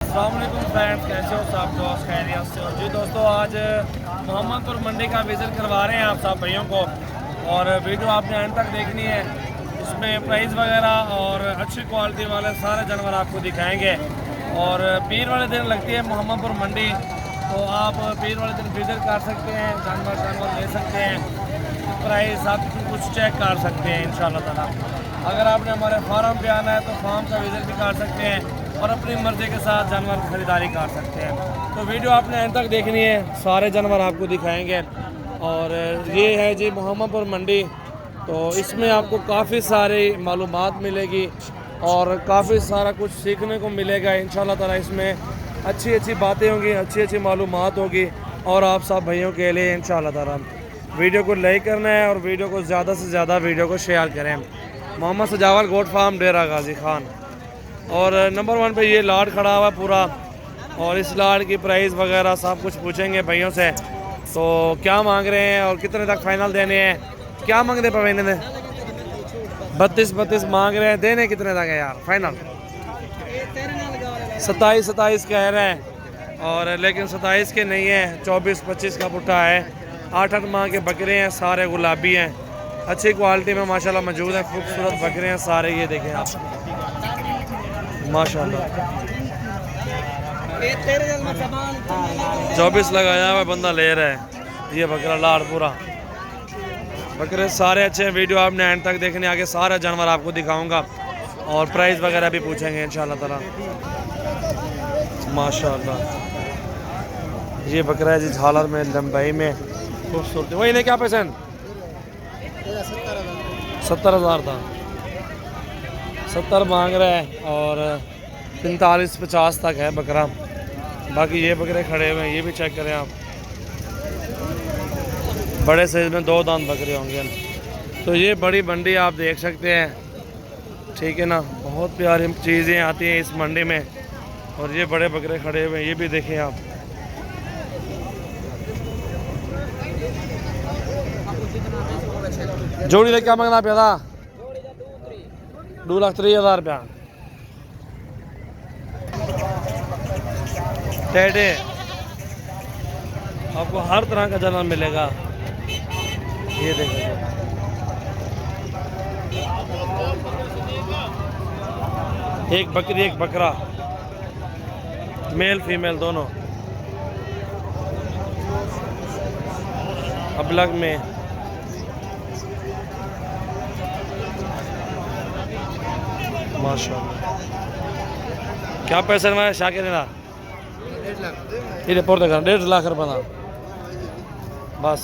अस्सलाम वालेकुम फ्रेंड्स, कैसे हो सब दोस्त? खैरियत से हो जी दोस्तों। आज मोहम्मदपुर मंडी का विज़िट करवा रहे हैं आप सब भाइयों को, और वीडियो आपने अंत तक देखनी है। इसमें प्राइस वगैरह और अच्छी क्वालिटी वाले सारे जानवर आपको दिखाएंगे। और पीर वाले दिन लगती है मोहम्मदपुर मंडी, तो आप पीर वाले दिन विज़िट कर सकते हैं, जानवर ले सकते हैं, प्राइस आप कुछ चेक कर सकते हैं इंशाल्लाह ताला। अगर आपने हमारे फार्म पे आना है तो फार्म का विज़िट भी कर सकते हैं और अपनी मर्ज़ी के साथ जानवर ख़रीदारी कर सकते हैं। तो वीडियो आपने अंत तक देखनी है, सारे जानवर आपको दिखाएंगे। और ये है जी मोहम्मदपुर मंडी, तो इसमें आपको काफ़ी सारी मालूमात मिलेगी और काफ़ी सारा कुछ सीखने को मिलेगा इंशाल्लाह ताला। इसमें अच्छी अच्छी बातें होंगी, अच्छी अच्छी मालूमात होगी और आप सब भाइयों के लिए इंशाल्लाह ताला। वीडियो को लाइक करना है और वीडियो को ज़्यादा से ज़्यादा वीडियो को शेयर करें। मोहम्मद सजावल गोट फार्म डेरा गाजी खान, और नंबर 1 पे ये लाट खड़ा हुआ पूरा, और इस लाट की प्राइस वगैरह सब कुछ पूछेंगे भाइयों से। तो क्या मांग रहे हैं और कितने तक फाइनल देने हैं, क्या मांग रहे पवेने ने? 32 मांग रहे हैं, देने कितने तक है यार फाइनल? 27 कह रहे हैं, और लेकिन 27 के नहीं है, 24-25 का पुट्ठा है। 8 माह के बकरे हैं, सारे गुलाबी हैं, अच्छी क्वालिटी में माशाल्लाह मौजूद हैं, खूबसूरत बकरे हैं सारे। ये देखें आप माशाल्लाह, 24 लगाया हुआ बंदा ले रहा है। ये बकरा लाड़ पूरा, बकरे सारे अच्छे हैं। वीडियो आपने एंड तक देखने, आगे सारा जानवर आपको दिखाऊंगा और प्राइस वगैरह भी पूछेंगे इंशाल्लाह ताला। माशाल्लाह ये बकरा है जी, झालर में, लंबाई में, खूबसूरती। वही ने क्या पैसे? 70,000 था, 70 मांग रहा है, और 45-50 तक है बकरा। बाकी ये बकरे खड़े हुए हैं, ये भी चेक करें आप, बड़े साइज में 2 दांत बकरे होंगे। तो ये बड़ी मंडी आप देख सकते हैं, ठीक है ना। बहुत प्यारी चीज़ें आती हैं इस मंडी में, और ये बड़े बकरे खड़े हुए हैं, ये भी देखें आप। जोड़ी ले क्या मांगना पे था? 2,30,000 रुपया। टेढ़े आपको हर तरह का जानवर मिलेगा। ये देखो, एक बकरी एक बकरा, मेल फीमेल दोनों, अबलग में। माशाल्लाह क्या पैसे में शाकिर ना? 1.5 लाख रुपया बस।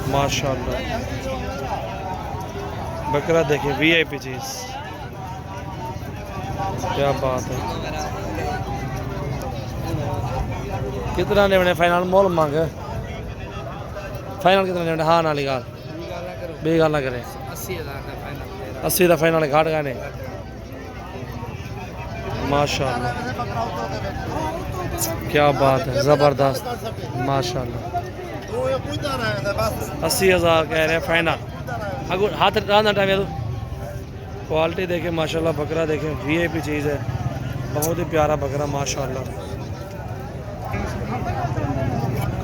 माशाल्लाह बकरा देखे, VIP चीज़, क्या बात है। कितना ने फाइनल मोल मांगे? फाइनल कितना ने? हाँ नाली गाल बे गाल ना करे। 80 का फाइनल घाट गाने। माशाल्लाह क्या बात है, ज़बरदस्त माशाल्लाह। 80,000 कह रहे हैं फाइनल। अगर हाथ राना टाइम क्वालिटी देखें माशाल्लाह, बकरा देखें, VIP चीज़ है, बहुत ही प्यारा बकरा माशाल्लाह।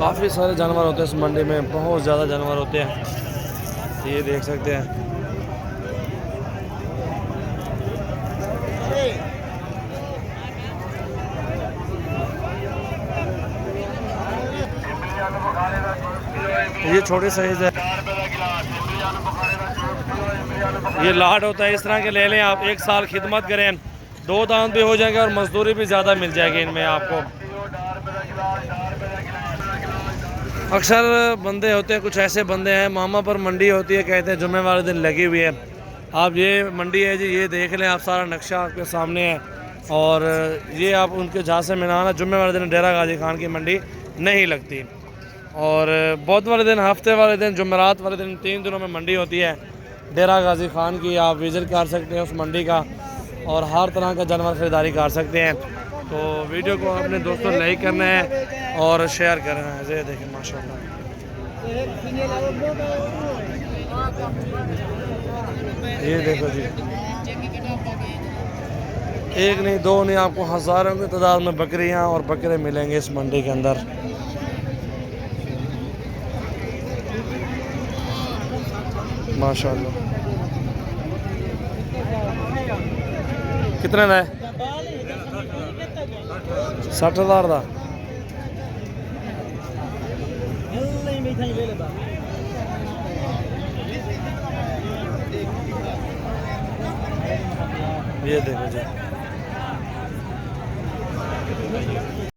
काफ़ी सारे जानवर होते हैं इस मंडी में, बहुत ज़्यादा जानवर होते हैं, ये देख सकते हैं। ये छोटे साइज है, ये लाट होता है, इस तरह के ले लें आप। 1 साल खिदमत करें, 2 दांत भी हो जाएंगे और मजदूरी भी ज़्यादा मिल जाएगी इनमें आपको। अक्सर बंदे होते हैं, कुछ ऐसे बंदे हैं, मोहम्मदपुर मंडी होती है, कहते हैं जुम्मे वाले दिन लगी हुई है। आप ये मंडी है जी, ये देख लें आप, सारा नक्शा आपके सामने है। और ये आप उनके जहाँ से मिलाना, जुम्मे वाले दिन डेरा गाजी खान की मंडी नहीं लगती, और बुध वाले दिन, हफ्ते वाले दिन, जुमेरात वाले दिन, 3 दिनों में मंडी होती है डेरा गाजी खान की। आप विज़िट कर सकते हैं उस मंडी का, और हर तरह का जानवर ख़रीदारी कर सकते हैं। तो वीडियो को अपने दोस्तों लाइक करना है और शेयर करना है। ये देखें माशाल्लाह, ये देखो जी, एक नहीं दो नहीं, आपको हज़ारों की तादाद में बकरियां और बकरे मिलेंगे इस मंडी के अंदर। माशाल्लाह। कितने का है? 60,000 का। ये देखो जी।